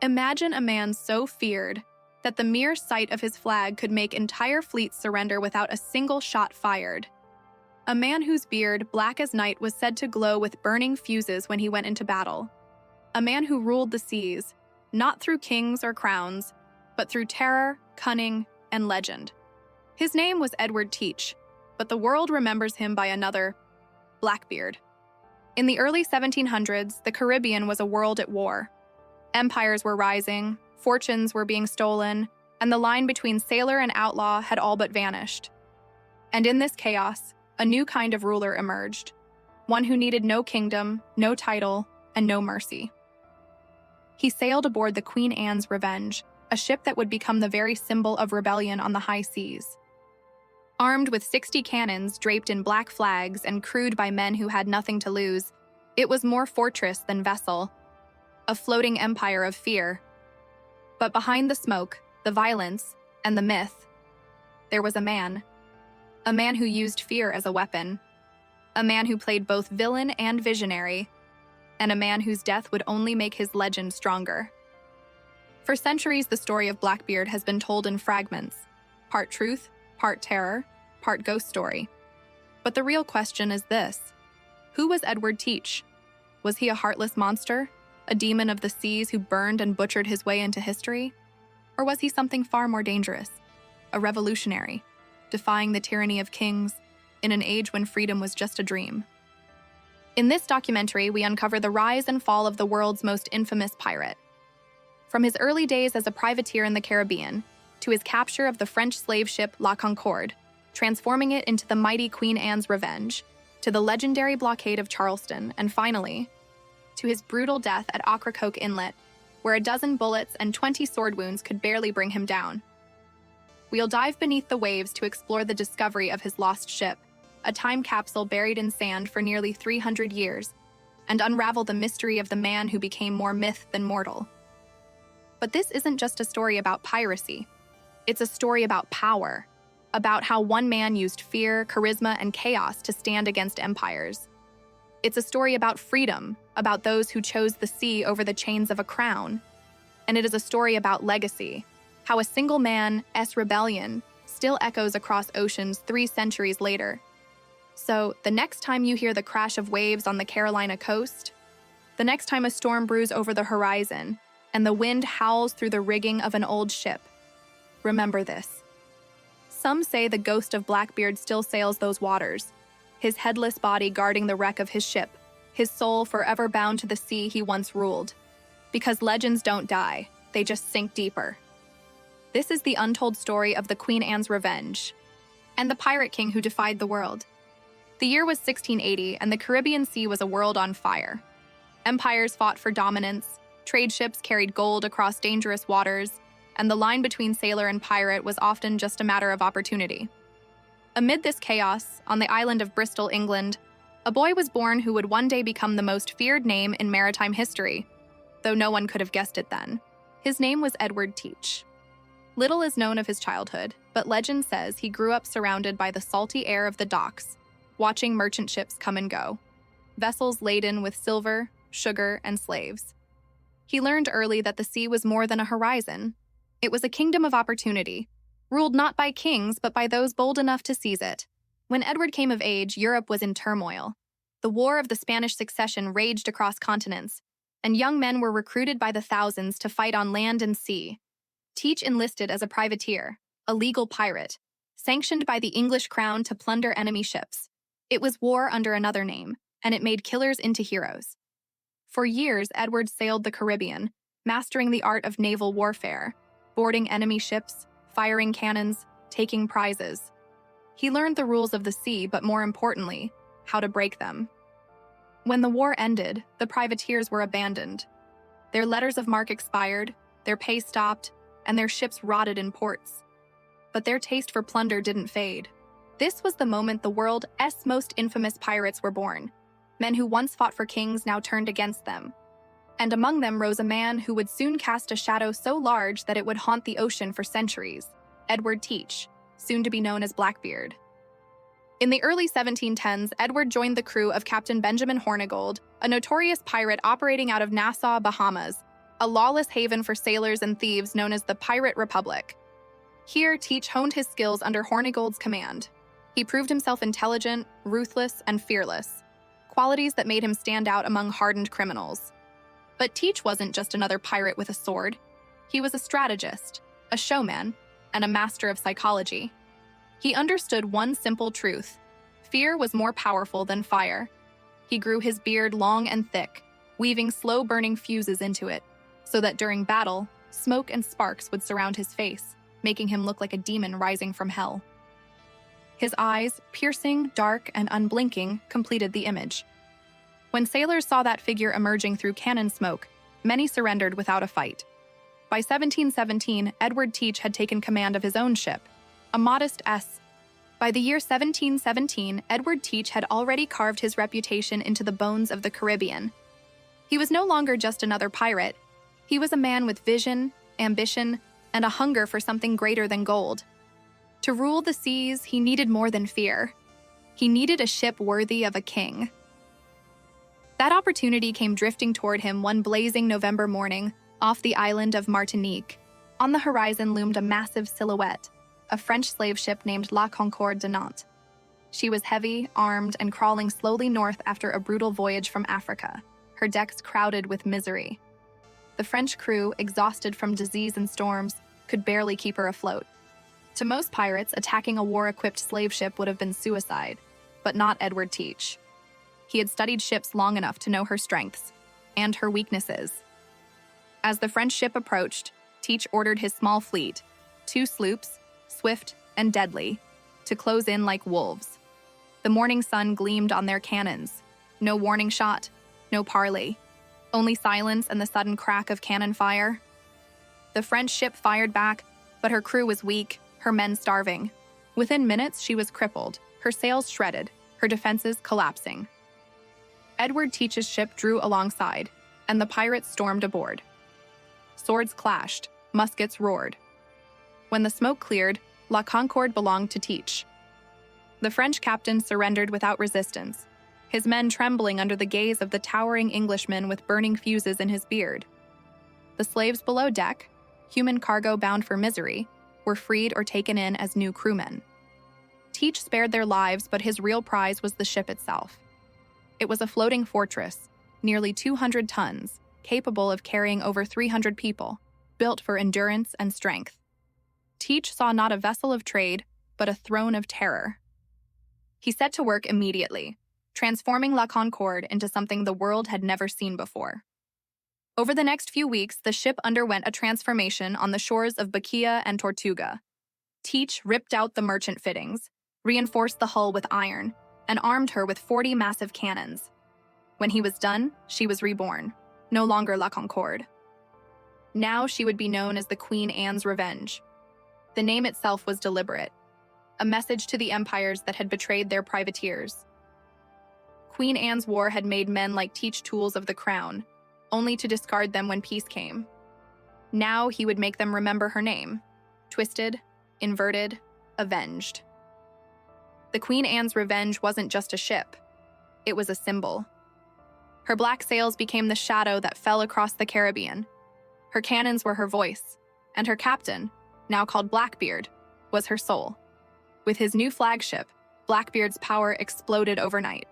Imagine a man so feared that the mere sight of his flag could make entire fleets surrender without a single shot fired. A man whose beard, black as night, was said to glow with burning fuses when he went into battle. A man who ruled the seas, not through kings or crowns, but through terror, cunning, and legend. His name was Edward Teach, but the world remembers him by another, Blackbeard. In the early 1700s, the Caribbean was a world at war. Empires were rising, fortunes were being stolen, and the line between sailor and outlaw had all but vanished. And in this chaos, a new kind of ruler emerged, one who needed no kingdom, no title, and no mercy. He sailed aboard the Queen Anne's Revenge, a ship that would become the very symbol of rebellion on the high seas. Armed with 60 cannons draped in black flags and crewed by men who had nothing to lose, it was more fortress than vessel, a floating empire of fear. But behind the smoke, the violence, and the myth, there was a man who used fear as a weapon, a man who played both villain and visionary, and a man whose death would only make his legend stronger. For centuries, the story of Blackbeard has been told in fragments, part truth, part terror, part ghost story. But the real question is this: who was Edward Teach? Was he a heartless monster, a demon of the seas who burned and butchered his way into history? Or was he something far more dangerous, a revolutionary, defying the tyranny of kings in an age when freedom was just a dream? In this documentary, we uncover the rise and fall of the world's most infamous pirate. From his early days as a privateer in the Caribbean, to his capture of the French slave ship La Concorde, transforming it into the mighty Queen Anne's Revenge, to the legendary blockade of Charleston, and finally, to his brutal death at Ocracoke Inlet, where a dozen bullets and 20 sword wounds could barely bring him down. We'll dive beneath the waves to explore the discovery of his lost ship, a time capsule buried in sand for nearly 300 years, and unravel the mystery of the man who became more myth than mortal. But this isn't just a story about piracy. It's a story about power, about how one man used fear, charisma, and chaos to stand against empires. It's a story about freedom, about those who chose the sea over the chains of a crown. And it is a story about legacy, how a single man's rebellion still echoes across oceans 3 centuries later. So, the next time you hear the crash of waves on the Carolina coast, the next time a storm brews over the horizon, and the wind howls through the rigging of an old ship, remember this. Some say the ghost of Blackbeard still sails those waters, his headless body guarding the wreck of his ship, his soul forever bound to the sea he once ruled. Because legends don't die, they just sink deeper. This is the untold story of the Queen Anne's Revenge, and the pirate king who defied the world. The year was 1680, and the Caribbean Sea was a world on fire. Empires fought for dominance, trade ships carried gold across dangerous waters, and the line between sailor and pirate was often just a matter of opportunity. Amid this chaos, on the island of Bristol, England, a boy was born who would one day become the most feared name in maritime history, though no one could have guessed it then. His name was Edward Teach. Little is known of his childhood, but legend says he grew up surrounded by the salty air of the docks, watching merchant ships come and go, vessels laden with silver, sugar, and slaves. He learned early that the sea was more than a horizon. It was a kingdom of opportunity, ruled not by kings but by those bold enough to seize it. When Edward came of age, Europe was in turmoil. The War of the Spanish Succession raged across continents, and young men were recruited by the thousands to fight on land and sea. Teach enlisted as a privateer, a legal pirate, sanctioned by the English crown to plunder enemy ships. It was war under another name, and it made killers into heroes. For years, Edward sailed the Caribbean, mastering the art of naval warfare, boarding enemy ships, firing cannons, taking prizes. He learned the rules of the sea, but more importantly, how to break them. When the war ended, the privateers were abandoned. Their letters of marque expired, their pay stopped, and their ships rotted in ports. But their taste for plunder didn't fade. This was the moment the world's most infamous pirates were born. Men who once fought for kings now turned against them. And among them rose a man who would soon cast a shadow so large that it would haunt the ocean for centuries, Edward Teach, soon to be known as Blackbeard. In the early 1710s, Edward joined the crew of Captain Benjamin Hornigold, a notorious pirate operating out of Nassau, Bahamas. a lawless haven for sailors and thieves known as the Pirate Republic. Here, Teach honed his skills under Hornigold's command. He proved himself intelligent, ruthless, and fearless, qualities that made him stand out among hardened criminals. But Teach wasn't just another pirate with a sword. He was a strategist, a showman, and a master of psychology. He understood one simple truth: fear was more powerful than fire. He grew his beard long and thick, weaving slow-burning fuses into it, so that during battle, smoke and sparks would surround his face, making him look like a demon rising from hell. His eyes, piercing, dark, and unblinking, completed the image. When sailors saw that figure emerging through cannon smoke, many surrendered without a fight. By 1717, Edward Teach had taken command of his own ship, a modest S. By the year 1717, Edward Teach had already carved his reputation into the bones of the Caribbean. He was no longer just another pirate. He was a man with vision, ambition, and a hunger for something greater than gold. To rule the seas, he needed more than fear. He needed a ship worthy of a king. That opportunity came drifting toward him one blazing November morning off the island of Martinique. On the horizon loomed a massive silhouette, a French slave ship named La Concorde de Nantes. She was heavy, armed, and crawling slowly north after a brutal voyage from Africa, her decks crowded with misery. The French crew, exhausted from disease and storms, could barely keep her afloat. To most pirates, attacking a war-equipped slave ship would have been suicide, but not Edward Teach. He had studied ships long enough to know her strengths and her weaknesses. As the French ship approached, Teach ordered his small fleet, 2 sloops, swift and deadly, to close in like wolves. The morning sun gleamed on their cannons. No warning shot, no parley, only silence and the sudden crack of cannon fire. The French ship fired back, but her crew was weak, her men starving. Within minutes, she was crippled, her sails shredded, her defenses collapsing. Edward Teach's ship drew alongside, and the pirates stormed aboard. Swords clashed, muskets roared. When the smoke cleared, La Concorde belonged to Teach. The French captain surrendered without resistance, his men trembling under the gaze of the towering Englishman with burning fuses in his beard. The slaves below deck, human cargo bound for misery, were freed or taken in as new crewmen. Teach spared their lives, but his real prize was the ship itself. It was a floating fortress, nearly 200 tons, capable of carrying over 300 people, built for endurance and strength. Teach saw not a vessel of trade, but a throne of terror. He set to work immediately, transforming La Concorde into something the world had never seen before. Over the next few weeks, the ship underwent a transformation on the shores of Baquia and Tortuga. Teach ripped out the merchant fittings, reinforced the hull with iron, and armed her with 40 massive cannons. When he was done, she was reborn, no longer La Concorde. Now she would be known as the Queen Anne's Revenge. The name itself was deliberate, a message to the empires that had betrayed their privateers. Queen Anne's war had made men like Teach tools of the crown, only to discard them when peace came. Now he would make them remember her name: twisted, inverted, avenged. The Queen Anne's Revenge wasn't just a ship. It was a symbol. Her black sails became the shadow that fell across the Caribbean. Her cannons were her voice, and her captain, now called Blackbeard, was her soul. With his new flagship, Blackbeard's power exploded overnight.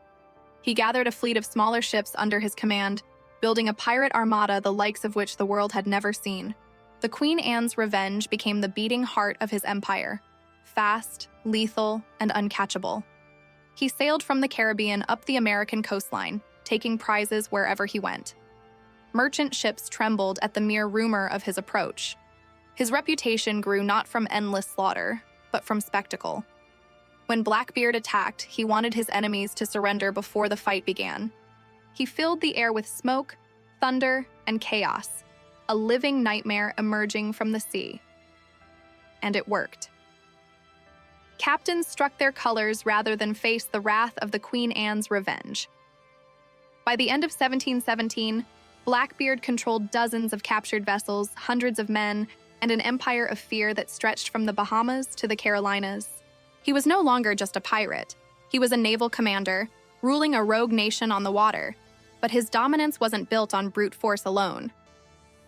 He gathered a fleet of smaller ships under his command, building a pirate armada the likes of which the world had never seen. The Queen Anne's Revenge became the beating heart of his empire, fast, lethal, and uncatchable. He sailed from the Caribbean up the American coastline, taking prizes wherever he went. Merchant ships trembled at the mere rumor of his approach. His reputation grew not from endless slaughter, but from spectacle. When Blackbeard attacked, he wanted his enemies to surrender before the fight began. He filled the air with smoke, thunder, and chaos, a living nightmare emerging from the sea. And it worked. Captains struck their colors rather than face the wrath of the Queen Anne's Revenge. By the end of 1717, Blackbeard controlled dozens of captured vessels, hundreds of men, and an empire of fear that stretched from the Bahamas to the Carolinas. He was no longer just a pirate. He was a naval commander, ruling a rogue nation on the water, but his dominance wasn't built on brute force alone.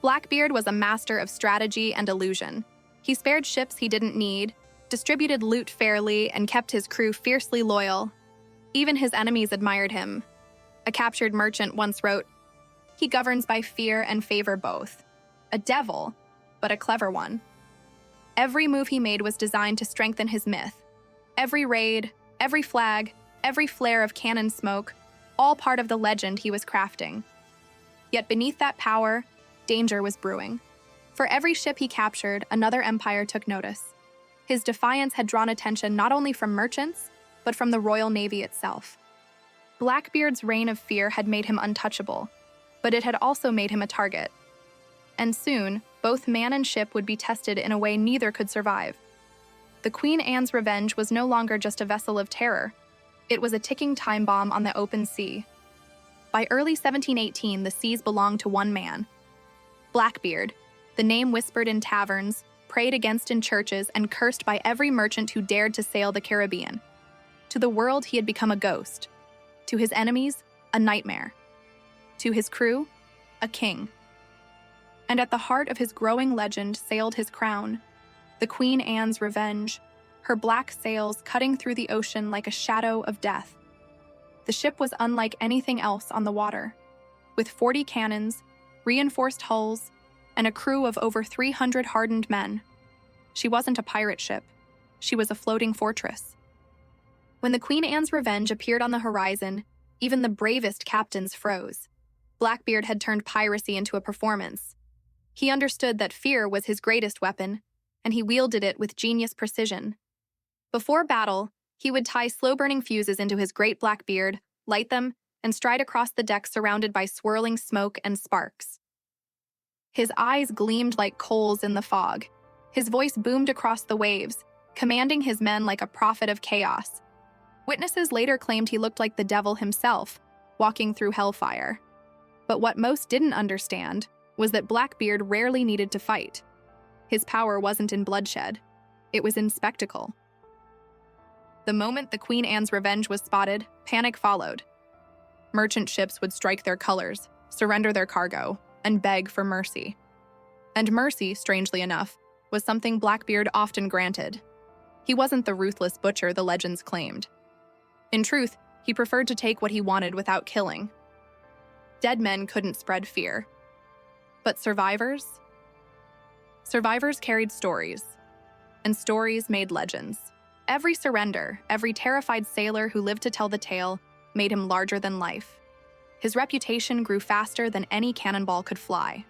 Blackbeard was a master of strategy and illusion. He spared ships he didn't need, distributed loot fairly, and kept his crew fiercely loyal. Even his enemies admired him. A captured merchant once wrote, "He governs by fear and favor both. A devil, but a clever one." Every move he made was designed to strengthen his myth. Every raid, every flag, every flare of cannon smoke, all part of the legend he was crafting. Yet beneath that power, danger was brewing. For every ship he captured, another empire took notice. His defiance had drawn attention not only from merchants, but from the Royal Navy itself. Blackbeard's reign of fear had made him untouchable, but it had also made him a target. And soon, both man and ship would be tested in a way neither could survive. The Queen Anne's Revenge was no longer just a vessel of terror. It was a ticking time bomb on the open sea. By early 1718, the seas belonged to one man. Blackbeard, the name whispered in taverns, prayed against in churches, and cursed by every merchant who dared to sail the Caribbean. To the world, he had become a ghost. To his enemies, a nightmare. To his crew, a king. And at the heart of his growing legend sailed his crown, the Queen Anne's Revenge, her black sails cutting through the ocean like a shadow of death. The ship was unlike anything else on the water. With 40 cannons, reinforced hulls, and a crew of over 300 hardened men. She wasn't a pirate ship. She was a floating fortress. When the Queen Anne's Revenge appeared on the horizon, even the bravest captains froze. Blackbeard had turned piracy into a performance. He understood that fear was his greatest weapon, and he wielded it with genius precision. Before battle, he would tie slow-burning fuses into his great black beard, light them, and stride across the deck surrounded by swirling smoke and sparks. His eyes gleamed like coals in the fog. His voice boomed across the waves, commanding his men like a prophet of chaos. Witnesses later claimed he looked like the devil himself, walking through hellfire. But what most didn't understand was that Blackbeard rarely needed to fight. His power wasn't in bloodshed. It was in spectacle. The moment the Queen Anne's Revenge was spotted, panic followed. Merchant ships would strike their colors, surrender their cargo, and beg for mercy. And mercy, strangely enough, was something Blackbeard often granted. He wasn't the ruthless butcher the legends claimed. In truth, he preferred to take what he wanted without killing. Dead men couldn't spread fear. But survivors? Survivors carried stories, and stories made legends. Every surrender, every terrified sailor who lived to tell the tale, made him larger than life. His reputation grew faster than any cannonball could fly.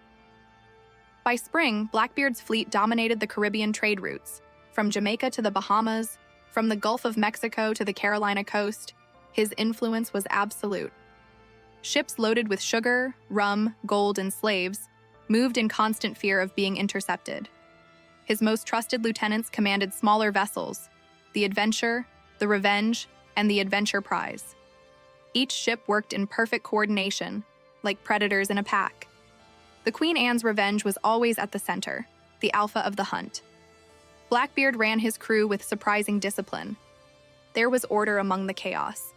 By spring, Blackbeard's fleet dominated the Caribbean trade routes, from Jamaica to the Bahamas, from the Gulf of Mexico to the Carolina coast. His influence was absolute. Ships loaded with sugar, rum, gold, and slaves moved in constant fear of being intercepted. His most trusted lieutenants commanded smaller vessels, the Adventure, the Revenge, and the Adventure Prize. Each ship worked in perfect coordination, like predators in a pack. The Queen Anne's Revenge was always at the center, the alpha of the hunt. Blackbeard ran his crew with surprising discipline. There was order among the chaos.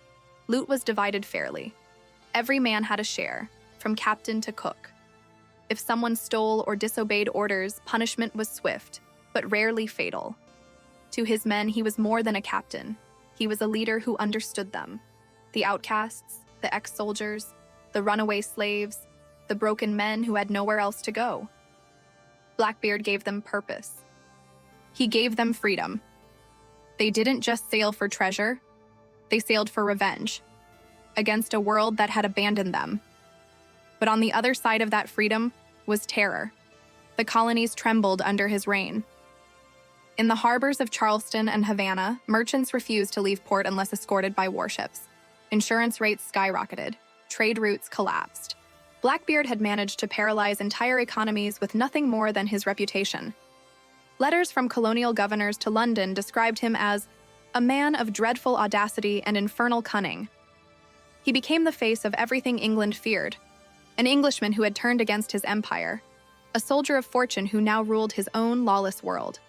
Loot was divided fairly. Every man had a share, from captain to cook. If someone stole or disobeyed orders, punishment was swift, but rarely fatal. To his men, he was more than a captain. He was a leader who understood them. The outcasts, the ex-soldiers, the runaway slaves, the broken men who had nowhere else to go. Blackbeard gave them purpose. He gave them freedom. They didn't just sail for treasure, they sailed for revenge, against a world that had abandoned them. But on the other side of that freedom was terror. The colonies trembled under his reign. In the harbors of Charleston and Havana, merchants refused to leave port unless escorted by warships. Insurance rates skyrocketed. Trade routes collapsed. Blackbeard had managed to paralyze entire economies with nothing more than his reputation. Letters from colonial governors to London described him as a man of dreadful audacity and infernal cunning. He became the face of everything England feared, an Englishman who had turned against his empire, a soldier of fortune who now ruled his own lawless world.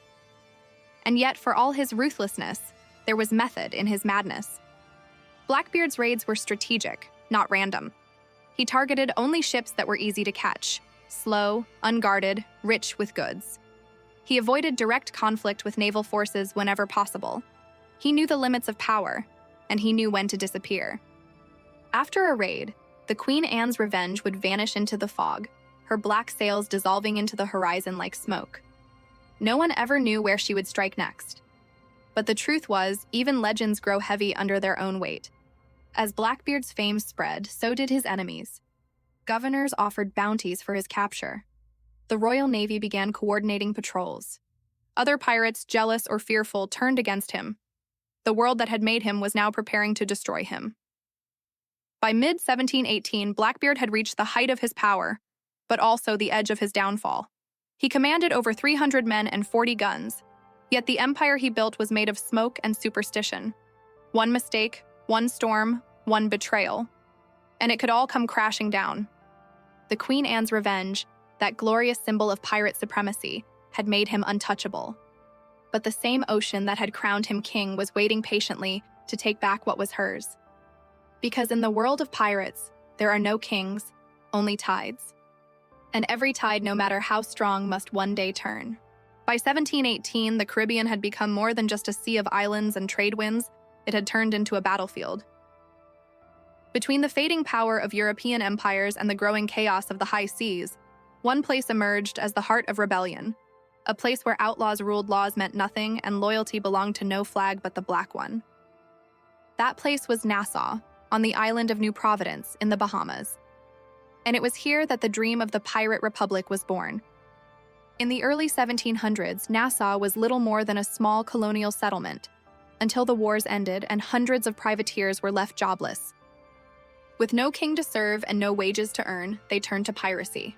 And yet, for all his ruthlessness, there was method in his madness. Blackbeard's raids were strategic, not random. He targeted only ships that were easy to catch, slow, unguarded, rich with goods. He avoided direct conflict with naval forces whenever possible. He knew the limits of power, and he knew when to disappear. After a raid, the Queen Anne's Revenge would vanish into the fog, her black sails dissolving into the horizon like smoke. No one ever knew where she would strike next. But the truth was, even legends grow heavy under their own weight. As Blackbeard's fame spread, so did his enemies. Governors offered bounties for his capture. The Royal Navy began coordinating patrols. Other pirates, jealous or fearful, turned against him. The world that had made him was now preparing to destroy him. By mid-1718, Blackbeard had reached the height of his power, but also the edge of his downfall. He commanded over 300 men and 40 guns, yet the empire he built was made of smoke and superstition. One mistake, one storm, one betrayal, and it could all come crashing down. The Queen Anne's Revenge, that glorious symbol of pirate supremacy, had made him untouchable. But the same ocean that had crowned him king was waiting patiently to take back what was hers. Because in the world of pirates, there are no kings, only tides. And every tide, no matter how strong, must one day turn. By 1718, the Caribbean had become more than just a sea of islands and trade winds. It had turned into a battlefield. Between the fading power of European empires and the growing chaos of the high seas, one place emerged as the heart of rebellion, a place where outlaws ruled laws meant nothing and loyalty belonged to no flag but the black one. That place was Nassau, on the island of New Providence in the Bahamas. And it was here that the dream of the Pirate Republic was born. In the early 1700s, Nassau was little more than a small colonial settlement, until the wars ended and hundreds of privateers were left jobless. With no king to serve and no wages to earn, they turned to piracy.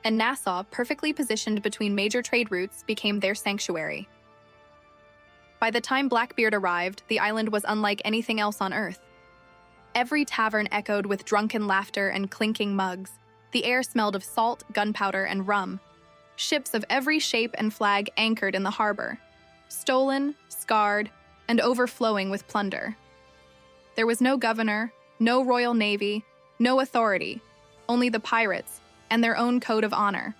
And Nassau, perfectly positioned between major trade routes, became their sanctuary. By the time Blackbeard arrived, the island was unlike anything else on Earth. Every tavern echoed with drunken laughter and clinking mugs. The air smelled of salt, gunpowder, and rum. Ships of every shape and flag anchored in the harbor, stolen, scarred, and overflowing with plunder. There was no governor, no royal navy, no authority, only the pirates and their own code of honor.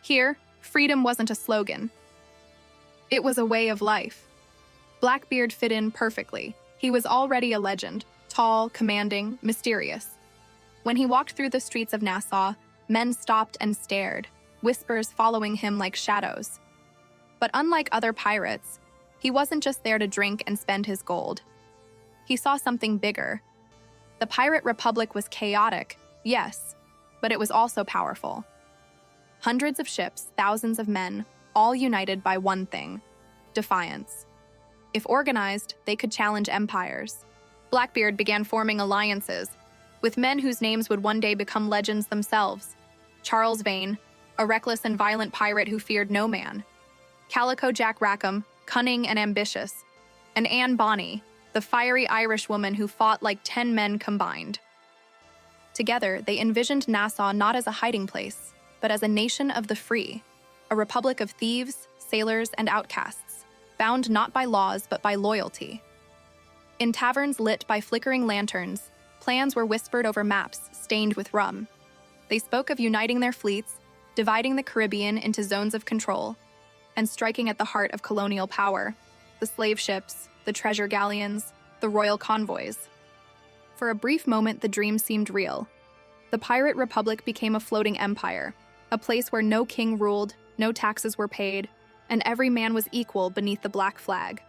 Here, freedom wasn't a slogan. It was a way of life. Blackbeard fit in perfectly. He was already a legend, tall, commanding, mysterious. When he walked through the streets of Nassau, men stopped and stared, whispers following him like shadows. But unlike other pirates, he wasn't just there to drink and spend his gold. He saw something bigger. The Pirate Republic was chaotic, yes, but it was also powerful. Hundreds of ships, thousands of men, all united by one thing: defiance. If organized, they could challenge empires. Blackbeard began forming alliances with men whose names would one day become legends themselves. Charles Vane, a reckless and violent pirate who feared no man. Calico Jack Rackham, cunning and ambitious. And Anne Bonny, the fiery Irish woman who fought like 10 men combined. Together, they envisioned Nassau not as a hiding place, but as a nation of the free, a republic of thieves, sailors, and outcasts, bound not by laws but by loyalty. In taverns lit by flickering lanterns, plans were whispered over maps stained with rum. They spoke of uniting their fleets, dividing the Caribbean into zones of control, and striking at the heart of colonial power: the slave ships, the treasure galleons, the royal convoys. For a brief moment, the dream seemed real. The Pirate Republic became a floating empire, a place where no king ruled, no taxes were paid, and every man was equal beneath the black flag.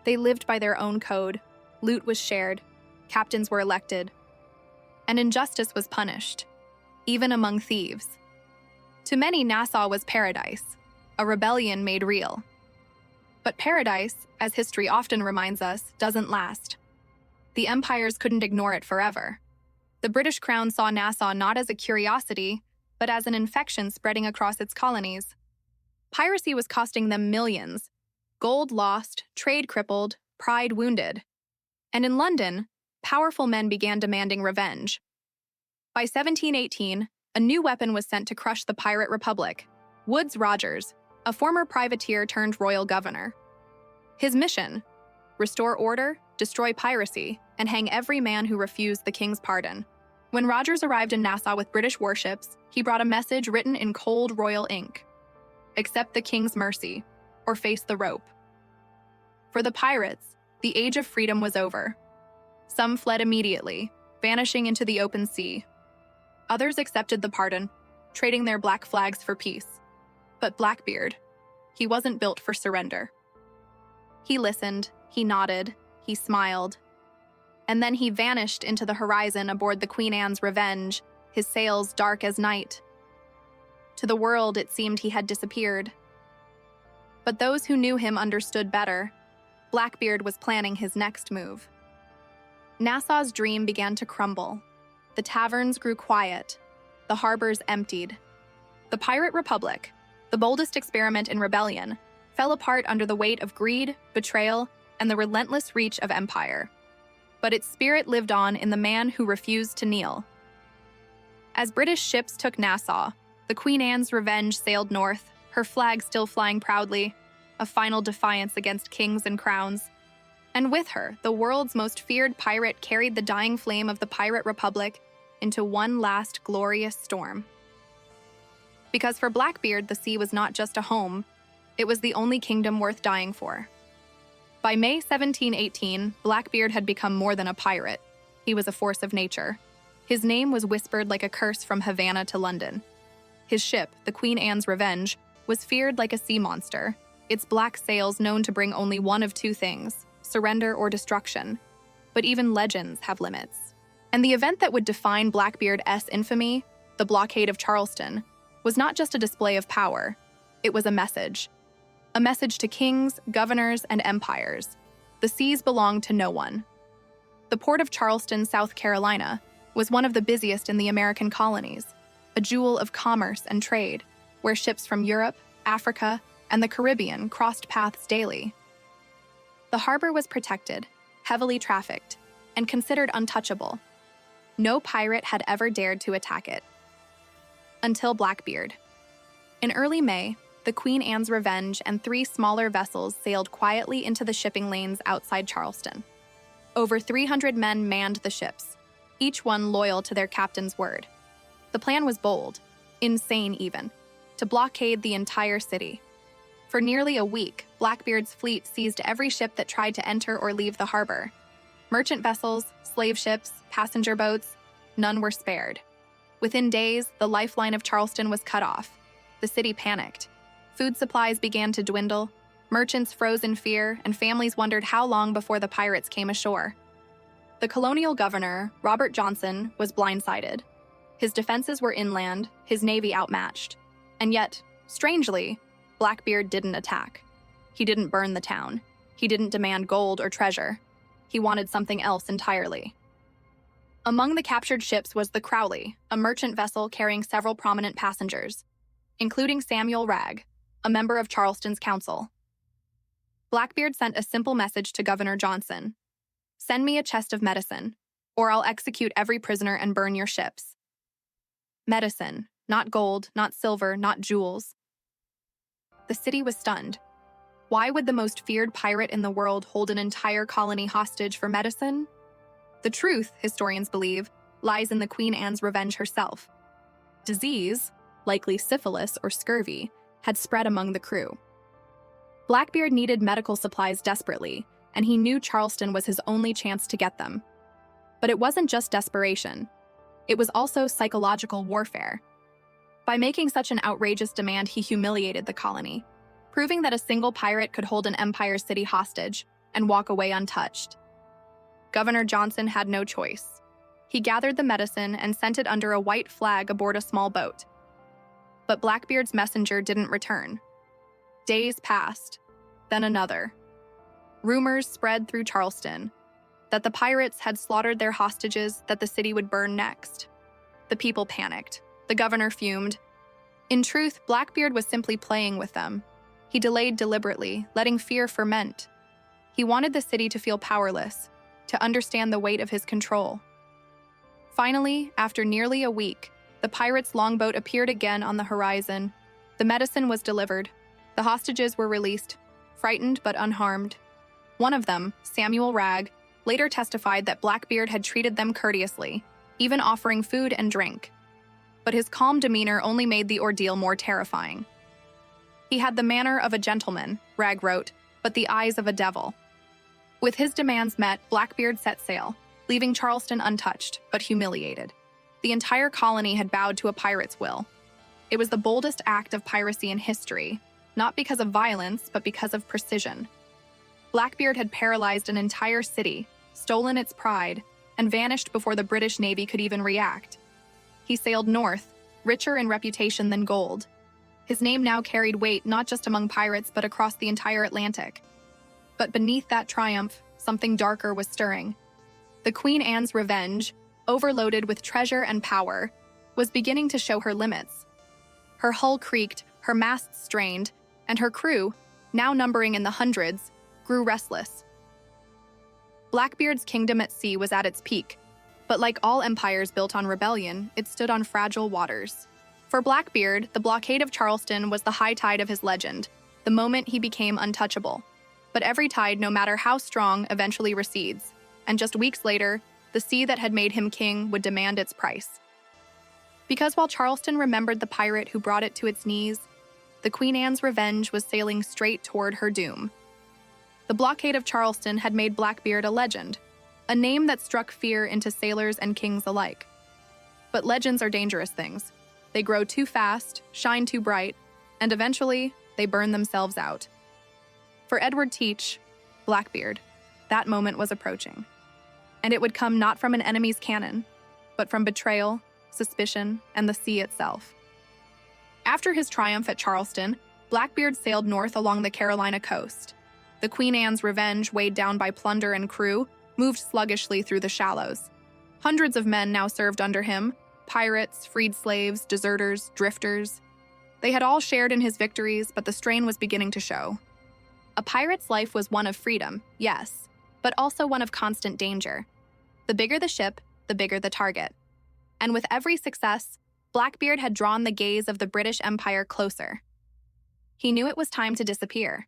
They lived by their own code. Loot was shared, captains were elected, and injustice was punished, even among thieves. To many, Nassau was paradise, a rebellion made real. But paradise, as history often reminds us, doesn't last. The empires couldn't ignore it forever. The British Crown saw Nassau not as a curiosity, but as an infection spreading across its colonies. Piracy was costing them millions. Gold lost, trade crippled, pride wounded. And in London, powerful men began demanding revenge. By 1718, a new weapon was sent to crush the Pirate Republic: Woodes Rogers, a former privateer turned royal governor. His mission: restore order, destroy piracy, and hang every man who refused the king's pardon. When Rogers arrived in Nassau with British warships, he brought a message written in cold royal ink: "Accept the king's mercy, or face the rope." For the pirates, the age of freedom was over. Some fled immediately, vanishing into the open sea. Others accepted the pardon, trading their black flags for peace. But Blackbeard, he wasn't built for surrender. He listened, he nodded, he smiled. And then he vanished into the horizon aboard the Queen Anne's Revenge, his sails dark as night. To the world, it seemed he had disappeared. But those who knew him understood better. Blackbeard was planning his next move. Nassau's dream began to crumble. The taverns grew quiet. The harbors emptied. The Pirate Republic, the boldest experiment in rebellion, fell apart under the weight of greed, betrayal, and the relentless reach of empire. But its spirit lived on in the man who refused to kneel. As British ships took Nassau, the Queen Anne's Revenge sailed north, her flag still flying proudly, a final defiance against kings and crowns. And with her, the world's most feared pirate carried the dying flame of the Pirate Republic into one last glorious storm. Because for Blackbeard, the sea was not just a home, it was the only kingdom worth dying for. By May 1718, Blackbeard had become more than a pirate. He was a force of nature. His name was whispered like a curse from Havana to London. His ship, the Queen Anne's Revenge, was feared like a sea monster, its black sails known to bring only one of two things: surrender or destruction. But even legends have limits. And the event that would define Blackbeard's infamy, the blockade of Charleston, was not just a display of power. It was a message. A message to kings, governors, and empires. The seas belonged to no one. The port of Charleston, South Carolina, was one of the busiest in the American colonies, a jewel of commerce and trade, where ships from Europe, Africa, and the Caribbean crossed paths daily. The harbor was protected, heavily trafficked, and considered untouchable. No pirate had ever dared to attack it. Until Blackbeard. In early May, the Queen Anne's Revenge and 3 smaller vessels sailed quietly into the shipping lanes outside Charleston. Over 300 men manned the ships, each one loyal to their captain's word. The plan was bold, insane even, to blockade the entire city. For nearly a week, Blackbeard's fleet seized every ship that tried to enter or leave the harbor. Merchant vessels, slave ships, passenger boats, none were spared. Within days, the lifeline of Charleston was cut off. The city panicked. Food supplies began to dwindle, merchants froze in fear, and families wondered how long before the pirates came ashore. The colonial governor, Robert Johnson, was blindsided. His defenses were inland, his navy outmatched. And yet, strangely, Blackbeard didn't attack. He didn't burn the town. He didn't demand gold or treasure. He wanted something else entirely. Among the captured ships was the Crowley, a merchant vessel carrying several prominent passengers, including Samuel Wragg, a member of Charleston's council. Blackbeard sent a simple message to Governor Johnson: "Send me a chest of medicine, or I'll execute every prisoner and burn your ships." Medicine, not gold, not silver, not jewels. The city was stunned. Why would the most feared pirate in the world hold an entire colony hostage for medicine? The truth, historians believe, lies in the Queen Anne's Revenge herself. Disease, likely syphilis or scurvy, had spread among the crew. Blackbeard needed medical supplies desperately, and he knew Charleston was his only chance to get them. But it wasn't just desperation. It was also psychological warfare. By making such an outrageous demand, he humiliated the colony, proving that a single pirate could hold an empire city hostage and walk away untouched. Governor Johnson had no choice. He gathered the medicine and sent it under a white flag aboard a small boat. But Blackbeard's messenger didn't return. Days passed, then another. Rumors spread through Charleston that the pirates had slaughtered their hostages, that the city would burn next. The people panicked. The governor fumed. In truth, Blackbeard was simply playing with them. He delayed deliberately, letting fear ferment. He wanted the city to feel powerless, to understand the weight of his control. Finally, after nearly a week, the pirates' longboat appeared again on the horizon. The medicine was delivered. The hostages were released, frightened but unharmed. One of them, Samuel Wragg, later testified that Blackbeard had treated them courteously, even offering food and drink. But his calm demeanor only made the ordeal more terrifying. He had the manner of a gentleman, Rag wrote, but the eyes of a devil. With his demands met, Blackbeard set sail, leaving Charleston untouched, but humiliated. The entire colony had bowed to a pirate's will. It was the boldest act of piracy in history, not because of violence, but because of precision. Blackbeard had paralyzed an entire city, stolen its pride, and vanished before the British Navy could even react. He sailed north, richer in reputation than gold. His name now carried weight not just among pirates but across the entire Atlantic. But beneath that triumph, something darker was stirring. The Queen Anne's Revenge, overloaded with treasure and power, was beginning to show her limits. Her hull creaked, her masts strained, and her crew, now numbering in the hundreds, grew restless. Blackbeard's kingdom at sea was at its peak, but like all empires built on rebellion, it stood on fragile waters. For Blackbeard, the blockade of Charleston was the high tide of his legend, the moment he became untouchable. But every tide, no matter how strong, eventually recedes, and just weeks later, the sea that had made him king would demand its price. Because while Charleston remembered the pirate who brought it to its knees, the Queen Anne's Revenge was sailing straight toward her doom. The blockade of Charleston had made Blackbeard a legend, a name that struck fear into sailors and kings alike. But legends are dangerous things. They grow too fast, shine too bright, and eventually, they burn themselves out. For Edward Teach, Blackbeard, that moment was approaching. And it would come not from an enemy's cannon, but from betrayal, suspicion, and the sea itself. After his triumph at Charleston, Blackbeard sailed north along the Carolina coast. The Queen Anne's Revenge, weighed down by plunder and crew, moved sluggishly through the shallows. Hundreds of men now served under him, pirates, freed slaves, deserters, drifters. They had all shared in his victories, but the strain was beginning to show. A pirate's life was one of freedom, yes, but also one of constant danger. The bigger the ship, the bigger the target. And with every success, Blackbeard had drawn the gaze of the British Empire closer. He knew it was time to disappear,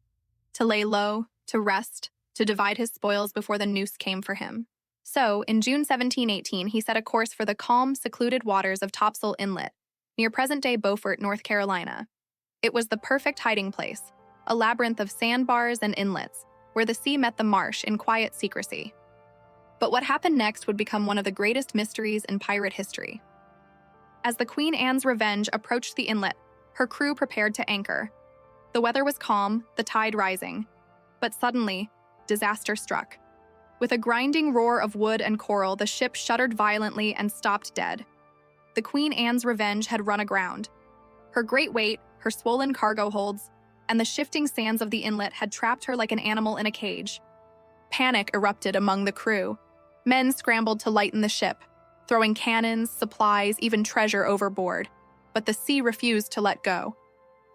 to lay low, to rest, to divide his spoils before the noose came for him. So, in June 1718, he set a course for the calm, secluded waters of Topsail Inlet, near present-day Beaufort, North Carolina. It was the perfect hiding place, a labyrinth of sandbars and inlets, where the sea met the marsh in quiet secrecy. But what happened next would become one of the greatest mysteries in pirate history. As the Queen Anne's Revenge approached the inlet, her crew prepared to anchor. The weather was calm, the tide rising. But suddenly, disaster struck. With a grinding roar of wood and coral, the ship shuddered violently and stopped dead. The Queen Anne's Revenge had run aground. Her great weight, her swollen cargo holds, and the shifting sands of the inlet had trapped her like an animal in a cage. Panic erupted among the crew. Men scrambled to lighten the ship, throwing cannons, supplies, even treasure overboard. But the sea refused to let go.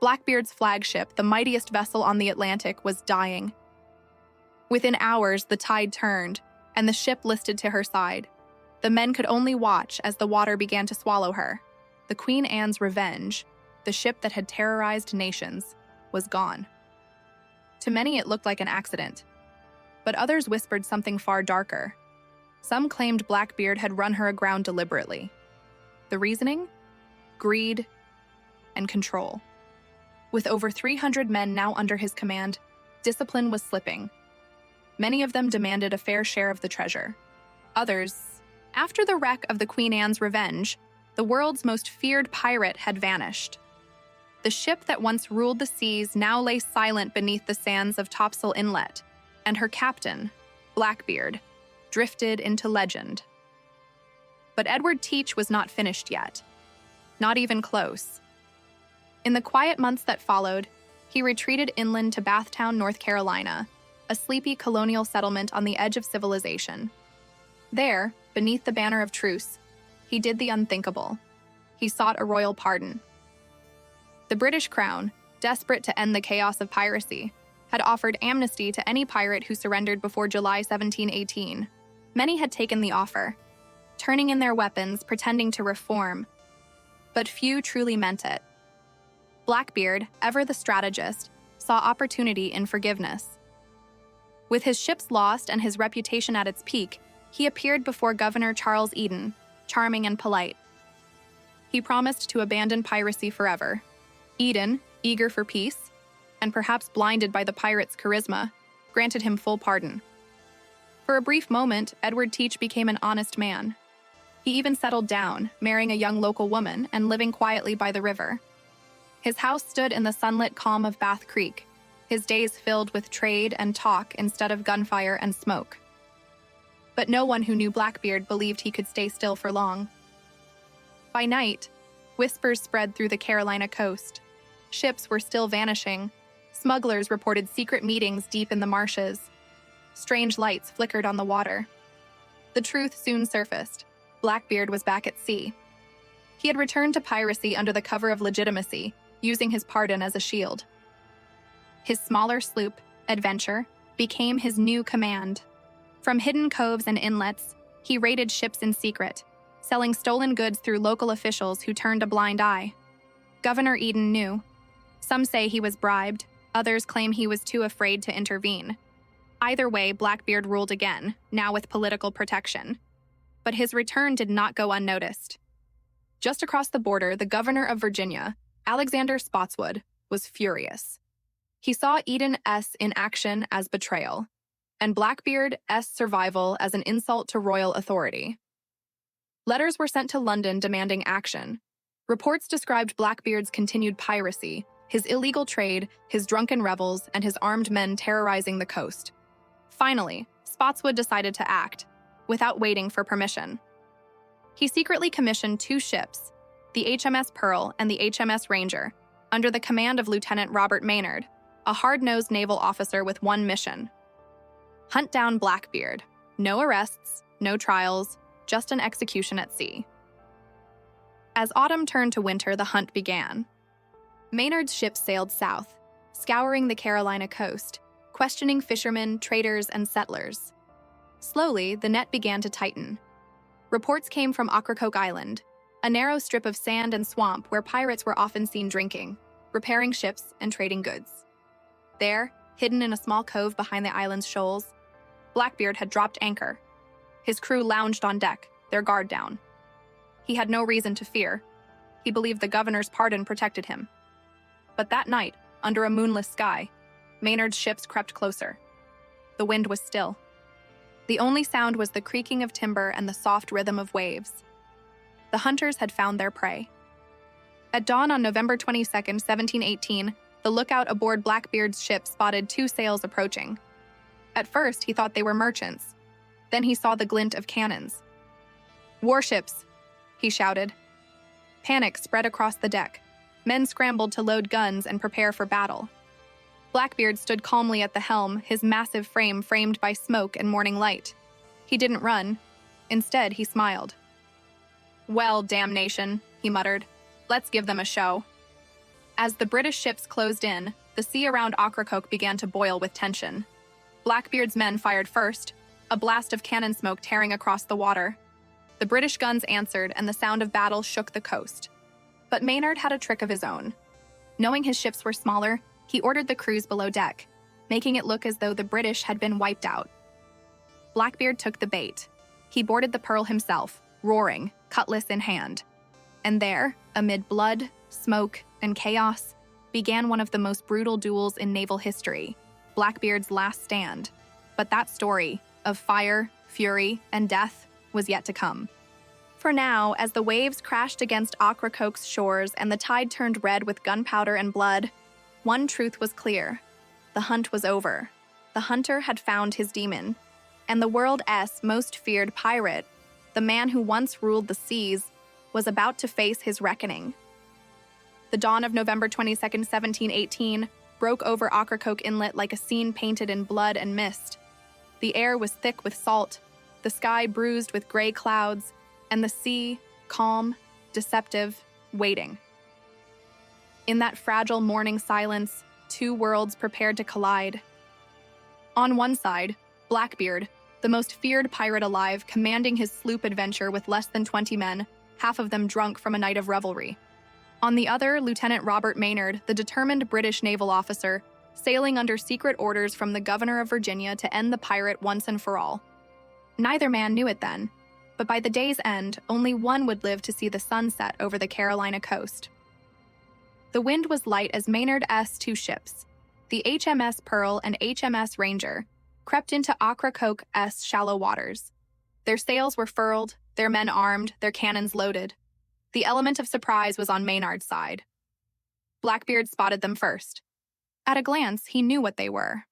Blackbeard's flagship, the mightiest vessel on the Atlantic, was dying. Within hours, the tide turned, and the ship listed to her side. The men could only watch as the water began to swallow her. The Queen Anne's Revenge, the ship that had terrorized nations, was gone. To many, it looked like an accident, but others whispered something far darker. Some claimed Blackbeard had run her aground deliberately. The reasoning? Greed and control. With over 300 men now under his command, discipline was slipping. Many of them demanded a fair share of the treasure. Others, after the wreck of the Queen Anne's Revenge, the world's most feared pirate had vanished. The ship that once ruled the seas now lay silent beneath the sands of Topsail Inlet, and her captain, Blackbeard, drifted into legend. But Edward Teach was not finished yet. Not even close. In the quiet months that followed, he retreated inland to Bathtown, North Carolina, a sleepy colonial settlement on the edge of civilization. There, beneath the banner of truce, he did the unthinkable. He sought a royal pardon. The British Crown, desperate to end the chaos of piracy, had offered amnesty to any pirate who surrendered before July 1718. Many had taken the offer, turning in their weapons, pretending to reform. But few truly meant it. Blackbeard, ever the strategist, saw opportunity in forgiveness. With his ships lost and his reputation at its peak, he appeared before Governor Charles Eden, charming and polite. He promised to abandon piracy forever. Eden, eager for peace, and perhaps blinded by the pirate's charisma, granted him full pardon. For a brief moment, Edward Teach became an honest man. He even settled down, marrying a young local woman and living quietly by the river. His house stood in the sunlit calm of Bath Creek, his days filled with trade and talk instead of gunfire and smoke. But no one who knew Blackbeard believed he could stay still for long. By night, whispers spread through the Carolina coast. Ships were still vanishing. Smugglers reported secret meetings deep in the marshes. Strange lights flickered on the water. The truth soon surfaced. Blackbeard was back at sea. He had returned to piracy under the cover of legitimacy, using his pardon as a shield. His smaller sloop, Adventure, became his new command. From hidden coves and inlets, he raided ships in secret, selling stolen goods through local officials who turned a blind eye. Governor Eden knew. Some say he was bribed, others claim he was too afraid to intervene. Either way, Blackbeard ruled again, now with political protection. But his return did not go unnoticed. Just across the border, the governor of Virginia, Alexander Spotswood, was furious. He saw Eden S. in action as betrayal, and Blackbeard S. survival as an insult to royal authority. Letters were sent to London demanding action. Reports described Blackbeard's continued piracy, his illegal trade, his drunken revels, and his armed men terrorizing the coast. Finally, Spotswood decided to act, without waiting for permission. He secretly commissioned 2 ships, the HMS Pearl and the HMS Ranger, under the command of Lieutenant Robert Maynard, a hard-nosed naval officer with one mission: hunt down Blackbeard. No arrests, no trials, just an execution at sea. As autumn turned to winter, the hunt began. Maynard's ships sailed south, scouring the Carolina coast, questioning fishermen, traders, and settlers. Slowly, the net began to tighten. Reports came from Ocracoke Island, a narrow strip of sand and swamp where pirates were often seen drinking, repairing ships, and trading goods. There, hidden in a small cove behind the island's shoals, Blackbeard had dropped anchor. His crew lounged on deck, their guard down. He had no reason to fear. He believed the governor's pardon protected him. But that night, under a moonless sky, Maynard's ships crept closer. The wind was still. The only sound was the creaking of timber and the soft rhythm of waves. The hunters had found their prey. At dawn on November 22, 1718, the lookout aboard Blackbeard's ship spotted 2 sails approaching. At first, he thought they were merchants. Then he saw the glint of cannons. "Warships!" he shouted. Panic spread across the deck. Men scrambled to load guns and prepare for battle. Blackbeard stood calmly at the helm, his massive frame framed by smoke and morning light. He didn't run. Instead, he smiled. "Well, damnation," he muttered. "Let's give them a show." As the British ships closed in, the sea around Ocracoke began to boil with tension. Blackbeard's men fired first, a blast of cannon smoke tearing across the water. The British guns answered, and the sound of battle shook the coast. But Maynard had a trick of his own. Knowing his ships were smaller, he ordered the crews below deck, making it look as though the British had been wiped out. Blackbeard took the bait. He boarded the Pearl himself, roaring, cutlass in hand. And there, amid blood, smoke, and chaos, began one of the most brutal duels in naval history, Blackbeard's last stand. But that story, of fire, fury, and death, was yet to come. For now, as the waves crashed against Ocracoke's shores and the tide turned red with gunpowder and blood, one truth was clear. The hunt was over. The hunter had found his demon, and the world's most feared pirate, the man who once ruled the seas, was about to face his reckoning. The dawn of November 22, 1718, broke over Ocracoke Inlet like a scene painted in blood and mist. The air was thick with salt, the sky bruised with gray clouds, and the sea, calm, deceptive, waiting. In that fragile morning silence, 2 worlds prepared to collide. On one side, Blackbeard, the most feared pirate alive, commanding his sloop Adventure with less than 20 men, half of them drunk from a night of revelry. On the other, Lieutenant Robert Maynard, the determined British naval officer, sailing under secret orders from the governor of Virginia to end the pirate once and for all. Neither man knew it then, But by the day's end, only one would live to see the sun set over the Carolina coast. The wind was light as Maynard's two ships, the HMS Pearl and HMS Ranger, crept into Ocracoke's shallow waters. Their sails were furled, their men armed, their cannons loaded. The element of surprise was on Maynard's side. Blackbeard spotted them first. At a glance, he knew what they were.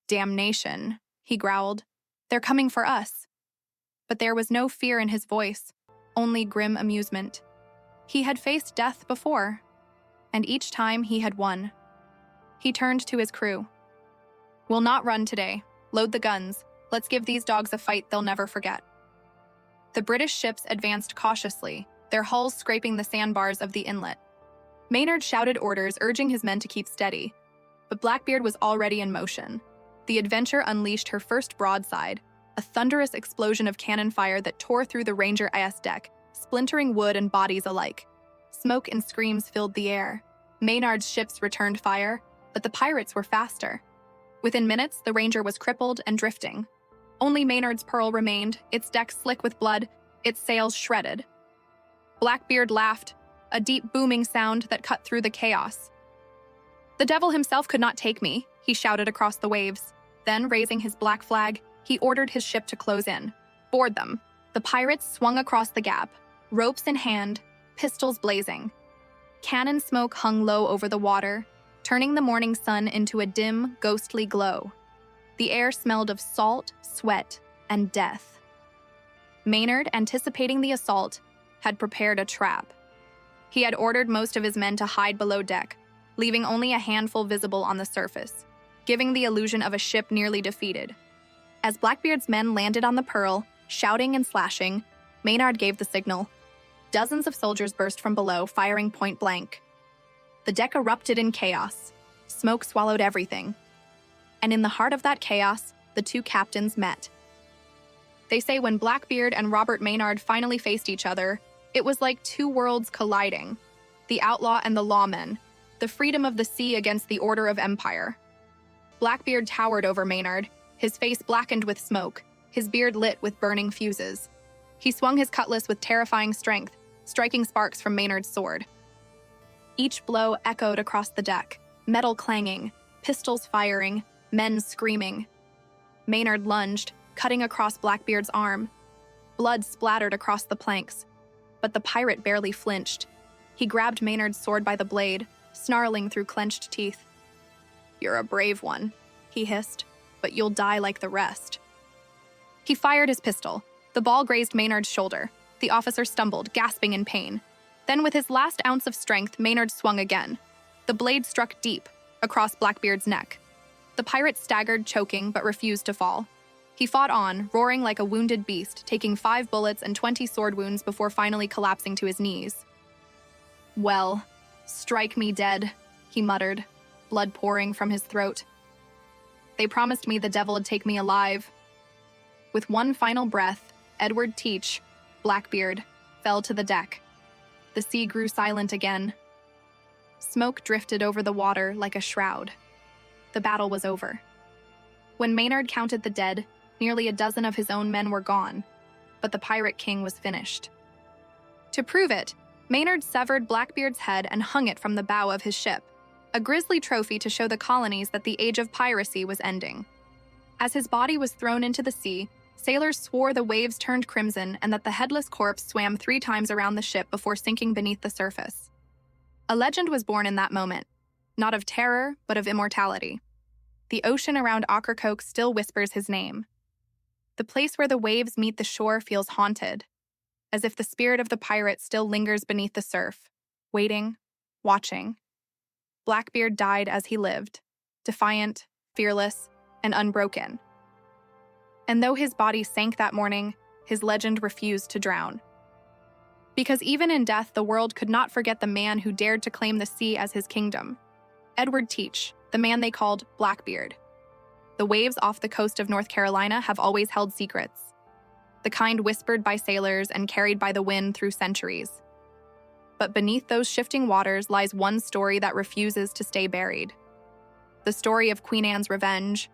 "Damnation," he growled. "They're coming for us." But there was no fear in his voice, only grim amusement. He had faced death before, and each time he had won. He turned to his crew. "We'll not run today. Load the guns. Let's give these dogs a fight they'll never forget." The British ships advanced cautiously, their hulls scraping the sandbars of the inlet. Maynard shouted orders, urging his men to keep steady, but Blackbeard was already in motion. The Adventure unleashed her first broadside, a thunderous explosion of cannon fire that tore through the Ranger's deck, splintering wood and bodies alike. Smoke and screams filled the air. Maynard's ships returned fire, but the pirates were faster. Within minutes, the Ranger was crippled and drifting. Only Maynard's Pearl remained, its deck slick with blood, its sails shredded. Blackbeard laughed, a deep booming sound that cut through the chaos. "The devil himself could not take me," he shouted across the waves. Then, raising his black flag, he ordered his ship to close in. "Board them." The pirates swung across the gap, ropes in hand, pistols blazing. Cannon smoke hung low over the water, turning the morning sun into a dim, ghostly glow. The air smelled of salt, sweat, and death. Maynard, anticipating the assault, had prepared a trap. He had ordered most of his men to hide below deck, leaving only a handful visible on the surface, giving the illusion of a ship nearly defeated. As Blackbeard's men landed on the Pearl, shouting and slashing, Maynard gave the signal. Dozens of soldiers burst from below, firing point blank. The deck erupted in chaos. Smoke swallowed everything. And in the heart of that chaos, the two captains met. They say when Blackbeard and Robert Maynard finally faced each other, it was like two worlds colliding. The outlaw and the lawman, the freedom of the sea against the order of empire. Blackbeard towered over Maynard, his face blackened with smoke, his beard lit with burning fuses. He swung his cutlass with terrifying strength, striking sparks from Maynard's sword. Each blow echoed across the deck, metal clanging, pistols firing, men screaming. Maynard lunged, cutting across Blackbeard's arm. Blood splattered across the planks, but the pirate barely flinched. He grabbed Maynard's sword by the blade, snarling through clenched teeth. "You're a brave one," he hissed, "but you'll die like the rest." He fired his pistol. The ball grazed Maynard's shoulder. The officer stumbled, gasping in pain. Then, with his last ounce of strength, Maynard swung again. The blade struck deep, across Blackbeard's neck. The pirate staggered, choking, but refused to fall. He fought on, roaring like a wounded beast, taking 5 bullets and 20 sword wounds before finally collapsing to his knees. "Well, strike me dead," he muttered, blood pouring from his throat. "They promised me the devil would take me alive." With one final breath, Edward Teach, Blackbeard, fell to the deck. The sea grew silent again. Smoke drifted over the water like a shroud. The battle was over. When Maynard counted the dead, nearly a dozen of his own men were gone, but the pirate king was finished. To prove it, Maynard severed Blackbeard's head and hung it from the bow of his ship, a grisly trophy to show the colonies that the age of piracy was ending. As his body was thrown into the sea, sailors swore the waves turned crimson and that the headless corpse swam 3 times around the ship before sinking beneath the surface. A legend was born in that moment, not of terror, but of immortality. The ocean around Ocracoke still whispers his name. The place where the waves meet the shore feels haunted, as if the spirit of the pirate still lingers beneath the surf, waiting, watching. Blackbeard died as he lived, defiant, fearless, and unbroken. And though his body sank that morning, his legend refused to drown. Because even in death, the world could not forget the man who dared to claim the sea as his kingdom. Edward Teach, the man they called Blackbeard. The waves off the coast of North Carolina have always held secrets, the kind whispered by sailors and carried by the wind through centuries. But beneath those shifting waters lies one story that refuses to stay buried. The story of Queen Anne's revenge,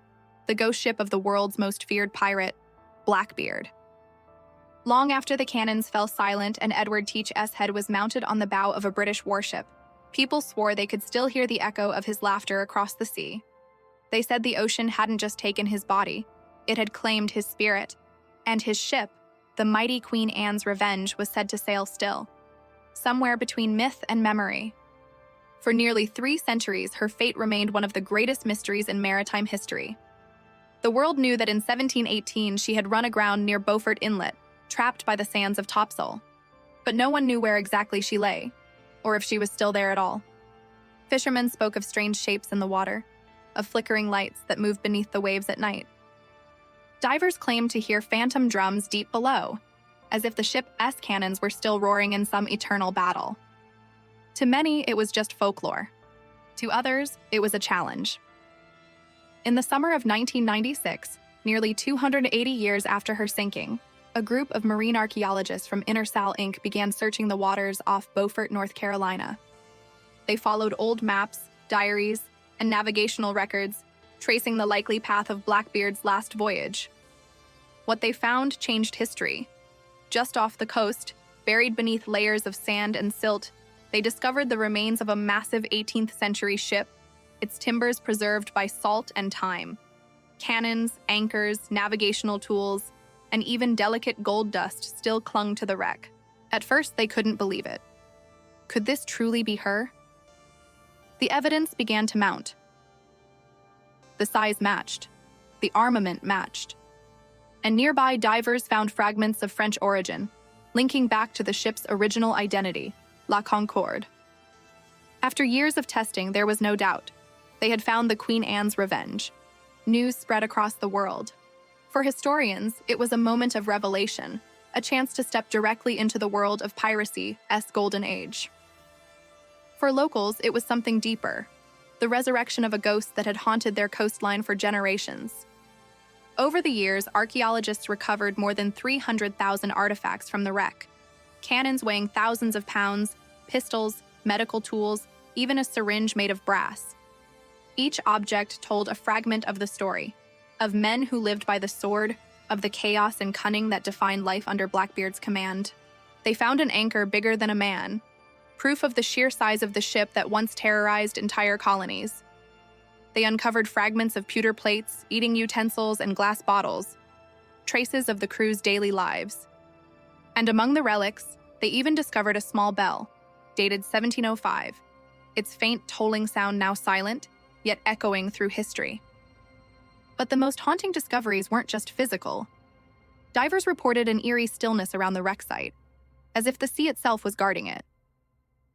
the ghost ship of the world's most feared pirate, Blackbeard. Long after the cannons fell silent and Edward Teach's head was mounted on the bow of a British warship, people swore they could still hear the echo of his laughter across the sea. They said the ocean hadn't just taken his body, it had claimed his spirit, and his ship, the mighty Queen Anne's Revenge, was said to sail still, somewhere between myth and memory. For nearly 3 centuries, her fate remained one of the greatest mysteries in maritime history. The world knew that in 1718 she had run aground near Beaufort Inlet, trapped by the sands of Topsail. But no one knew where exactly she lay, or if she was still there at all. Fishermen spoke of strange shapes in the water, of flickering lights that moved beneath the waves at night. Divers claimed to hear phantom drums deep below, as if the ship's cannons were still roaring in some eternal battle. To many, it was just folklore. To others, it was a challenge. In the summer of 1996, nearly 280 years after her sinking, a group of marine archaeologists from InterSal Inc. began searching the waters off Beaufort, North Carolina. They followed old maps, diaries, and navigational records, tracing the likely path of Blackbeard's last voyage. What they found changed history. Just off the coast, buried beneath layers of sand and silt, they discovered the remains of a massive 18th century ship, its timbers preserved by salt and time. Cannons, anchors, navigational tools, and even delicate gold dust still clung to the wreck. At first, they couldn't believe it. Could this truly be her? The evidence began to mount. The size matched. The armament matched. And nearby, divers found fragments of French origin, linking back to the ship's original identity, La Concorde. After years of testing, there was no doubt. They had found the Queen Anne's Revenge. News spread across the world. For historians, it was a moment of revelation, a chance to step directly into the world of piracy's golden age. For locals, it was something deeper, the resurrection of a ghost that had haunted their coastline for generations. Over the years, archaeologists recovered more than 300,000 artifacts from the wreck. Cannons weighing thousands of pounds, pistols, medical tools, even a syringe made of brass. Each object told a fragment of the story, of men who lived by the sword, of the chaos and cunning that defined life under Blackbeard's command. They found an anchor bigger than a man, proof of the sheer size of the ship that once terrorized entire colonies. They uncovered fragments of pewter plates, eating utensils, and glass bottles, traces of the crew's daily lives. And among the relics, they even discovered a small bell, dated 1705, its faint tolling sound now silent, yet echoing through history. But the most haunting discoveries weren't just physical. Divers reported an eerie stillness around the wreck site, as if the sea itself was guarding it.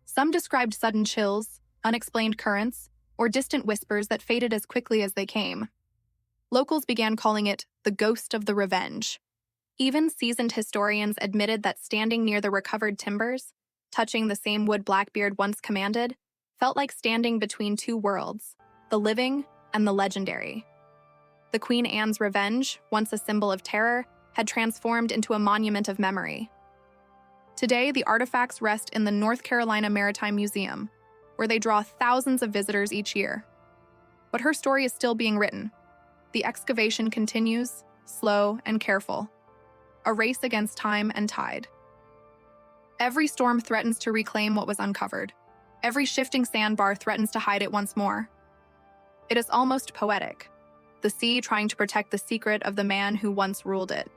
Some described sudden chills, unexplained currents, or distant whispers that faded as quickly as they came. Locals began calling it the ghost of the Revenge. Even seasoned historians admitted that standing near the recovered timbers, touching the same wood Blackbeard once commanded, felt like standing between two worlds, the living and the legendary. The Queen Anne's Revenge, once a symbol of terror, had transformed into a monument of memory. Today, the artifacts rest in the North Carolina Maritime Museum, where they draw thousands of visitors each year. But her story is still being written. The excavation continues, slow and careful, a race against time and tide. Every storm threatens to reclaim what was uncovered. Every shifting sandbar threatens to hide it once more. It is almost poetic, the sea trying to protect the secret of the man who once ruled it.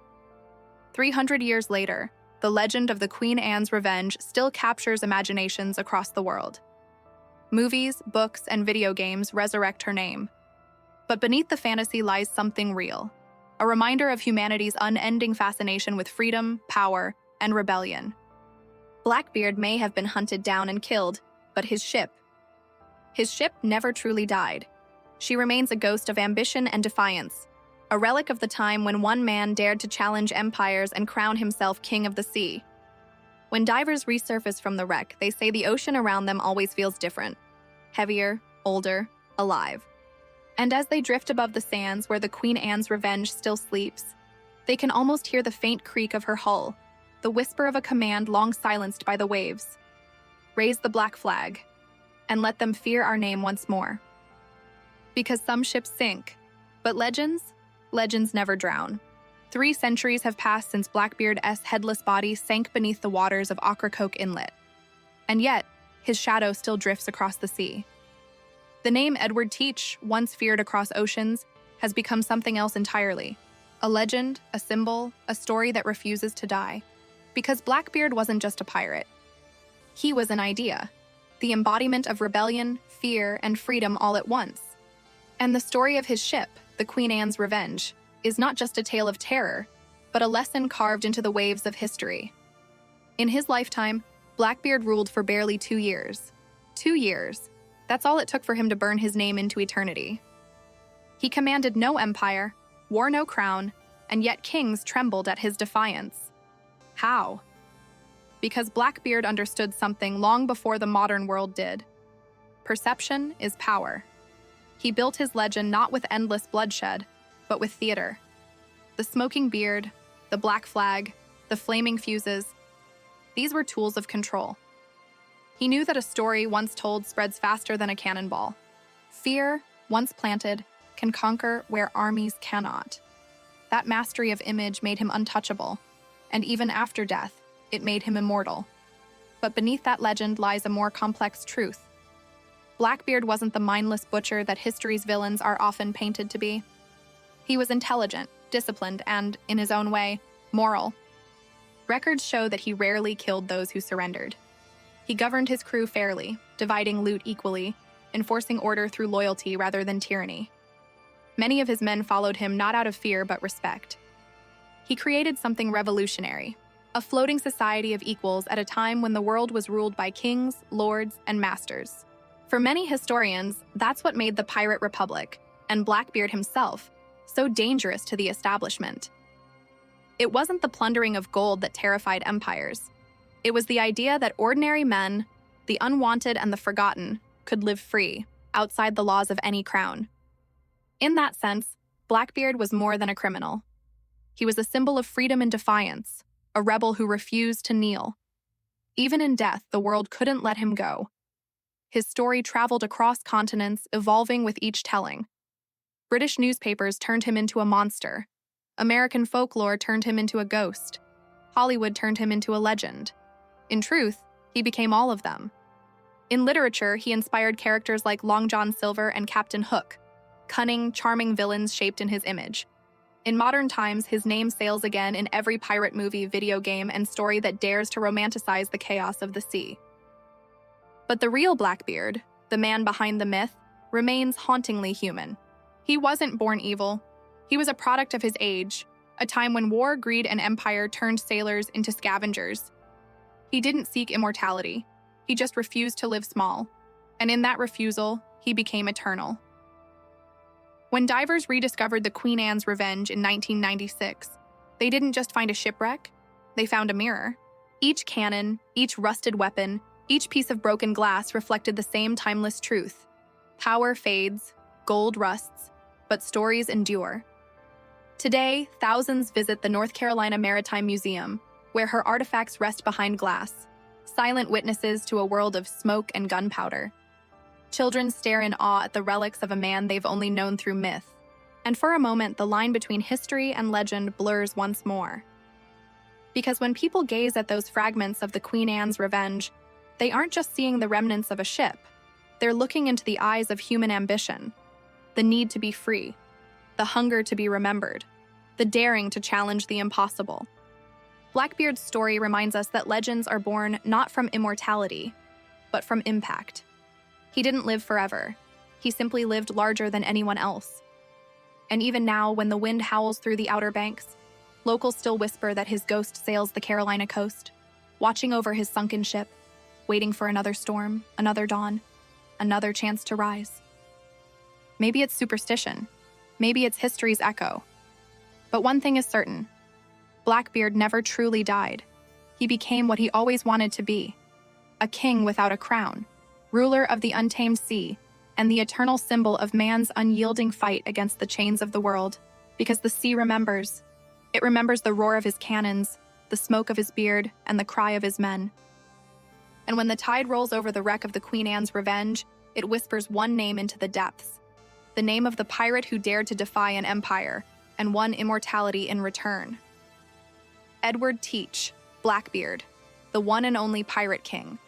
300 years later, the legend of the Queen Anne's Revenge still captures imaginations across the world. Movies, books, and video games resurrect her name. But beneath the fantasy lies something real, a reminder of humanity's unending fascination with freedom, power, and rebellion. Blackbeard may have been hunted down and killed, but his ship never truly died. She remains a ghost of ambition and defiance, a relic of the time when one man dared to challenge empires and crown himself king of the sea. When divers resurface from the wreck, they say the ocean around them always feels different, heavier, older, alive. And as they drift above the sands where the Queen Anne's Revenge still sleeps, they can almost hear the faint creak of her hull, the whisper of a command long silenced by the waves. Raise the black flag, and let them fear our name once more. Because some ships sink, but legends never drown. 3 centuries have passed since Blackbeard's headless body sank beneath the waters of Ocracoke Inlet. And yet, his shadow still drifts across the sea. The name Edward Teach, once feared across oceans, has become something else entirely. A legend, a symbol, a story that refuses to die. Because Blackbeard wasn't just a pirate. He was an idea, the embodiment of rebellion, fear, and freedom all at once. And the story of his ship, the Queen Anne's Revenge, is not just a tale of terror, but a lesson carved into the waves of history. In his lifetime, Blackbeard ruled for barely 2 years. 2 years. That's all it took for him to burn his name into eternity. He commanded no empire, wore no crown, and yet kings trembled at his defiance. How? Because Blackbeard understood something long before the modern world did. Perception is power. He built his legend not with endless bloodshed, but with theater. The smoking beard, the black flag, the flaming fuses, these were tools of control. He knew that a story once told spreads faster than a cannonball. Fear, once planted, can conquer where armies cannot. That mastery of image made him untouchable, and even after death, it made him immortal. But beneath that legend lies a more complex truth. Blackbeard wasn't the mindless butcher that history's villains are often painted to be. He was intelligent, disciplined, and, in his own way, moral. Records show that he rarely killed those who surrendered. He governed his crew fairly, dividing loot equally, enforcing order through loyalty rather than tyranny. Many of his men followed him not out of fear but respect. He created something revolutionary, a floating society of equals at a time when the world was ruled by kings, lords, and masters. For many historians, that's what made the Pirate Republic, and Blackbeard himself, so dangerous to the establishment. It wasn't the plundering of gold that terrified empires. It was the idea that ordinary men, the unwanted and the forgotten, could live free, outside the laws of any crown. In that sense, Blackbeard was more than a criminal. He was a symbol of freedom and defiance, a rebel who refused to kneel. Even in death, the world couldn't let him go. His story traveled across continents, evolving with each telling. British newspapers turned him into a monster. American folklore turned him into a ghost. Hollywood turned him into a legend. In truth, he became all of them. In literature, he inspired characters like Long John Silver and Captain Hook, cunning, charming villains shaped in his image. In modern times, his name sails again in every pirate movie, video game, and story that dares to romanticize the chaos of the sea. But the real Blackbeard, the man behind the myth, remains hauntingly human. He wasn't born evil. He was a product of his age, a time when war, greed, and empire turned sailors into scavengers. He didn't seek immortality. He just refused to live small. And in that refusal, he became eternal. When divers rediscovered the Queen Anne's Revenge in 1996, they didn't just find a shipwreck, they found a mirror. Each cannon, each rusted weapon, each piece of broken glass reflected the same timeless truth. Power fades, gold rusts, but stories endure. Today, thousands visit the North Carolina Maritime Museum, where her artifacts rest behind glass, silent witnesses to a world of smoke and gunpowder. Children stare in awe at the relics of a man they've only known through myth. And for a moment, the line between history and legend blurs once more. Because when people gaze at those fragments of the Queen Anne's Revenge, they aren't just seeing the remnants of a ship. They're looking into the eyes of human ambition, the need to be free, the hunger to be remembered, the daring to challenge the impossible. Blackbeard's story reminds us that legends are born not from immortality, but from impact. He didn't live forever. He simply lived larger than anyone else. And even now, when the wind howls through the Outer Banks, locals still whisper that his ghost sails the Carolina coast, watching over his sunken ship, waiting for another storm, another dawn, another chance to rise. Maybe it's superstition. Maybe it's history's echo. But one thing is certain. Blackbeard never truly died. He became what he always wanted to be, a king without a crown, ruler of the untamed sea, and the eternal symbol of man's unyielding fight against the chains of the world. Because the sea remembers. It remembers the roar of his cannons, the smoke of his beard, and the cry of his men. And when the tide rolls over the wreck of the Queen Anne's Revenge, it whispers one name into the depths. The name of the pirate who dared to defy an empire, and won immortality in return. Edward Teach, Blackbeard, the one and only Pirate King,